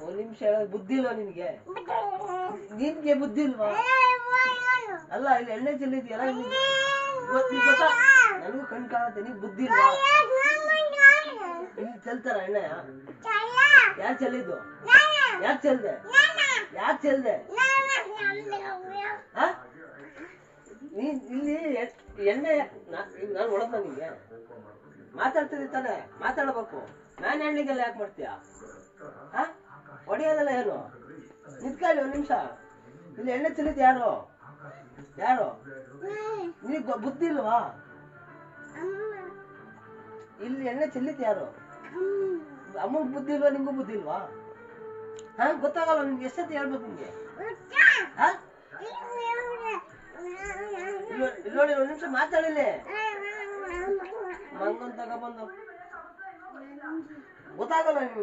ಒಂದ್ ನಿಮಿಷ ಹೇಳೋದು ಬುದ್ಧಿ ಇಲ್ವಾ ನಿನ್ಗೆ? ನಿನ್ಗೆ ಬುದ್ಧಿ ಇಲ್ವಾ? ಅಲ್ಲ ಇಲ್ಲಿ ಎಣ್ಣೆ ಚೆಲ್ಲಿದ್ಯಲ್ಲ, ಗೊತ್ತಾ? ನನಗೂ ಕಣ್ ಕಾಣತ್ತೆ, ನಿನ್ ಬುದ್ಧಿ ಇಲ್ವಾ? ಇಲ್ಲಿ ಚೆಲ್ತಾರ ಎಣ್ಣೆ? ಯಾರು ಚೆಲ್ಲಿದ್ದು? ಯಾಕೆ ಚೆಲ್ದೆ? ಯಾಕೆ ಚೆಲ್ದೆ? ನೀನ್ ಇಲ್ಲಿ ಎಣ್ಣೆ ನಾನು ಹೊಡೆದ ನಿಂಗೆ ಮಾತಾಡ್ತಿದ್ದಿ ತಾನೆ, ಮಾತಾಡ್ಬೇಕು. ನಾನು ಎಣ್ಣೆಗೆಲ್ಲ ಯಾಕೆ ಮಾಡ್ತೀಯ? ಹೊಡೆಯೋದಲ್ಲ ಏನು? ನಿಂತ್ಕೊಳ್ಳಿ ಒಂದ್ ನಿಮಿಷ. ಇಲ್ಲಿ ಎಣ್ಣೆ ಚೆಲ್ಲಿದ್ ಯಾರು? ಯಾರು? ನಿನಗ್ ಬುದ್ಧಿ ಇಲ್ವಾ? ಇಲ್ಲಿ ಎಣ್ಣೆ ಚೆಲ್ಲಿದ್ ಯಾರು? ಅಮ್ಮಗ್ ಬುದ್ಧಿ ಇಲ್ವಾ? ನಿಂಗೂ ಬುದ್ಧಿ ಇಲ್ವಾ? ಗೊತ್ತಾಗಲ್ಲ ನಿಮ್ಗೆ? ಎಷ್ಟೊತ್ತಿ ಹೇಳ್ಬೇಕು ನಿಮ್ಗೆ? ಇಲ್ಲಿ ನೋಡಿ ಒಂದ್ ನಿಮಿಷ ಮಾತಾಡಿಲ್ಲ. ಮಂಗನ್ ತಗೊಬಂದು ಗೊತ್ತಾಗಲ್ಲ ನಿಮ್ಗೆ.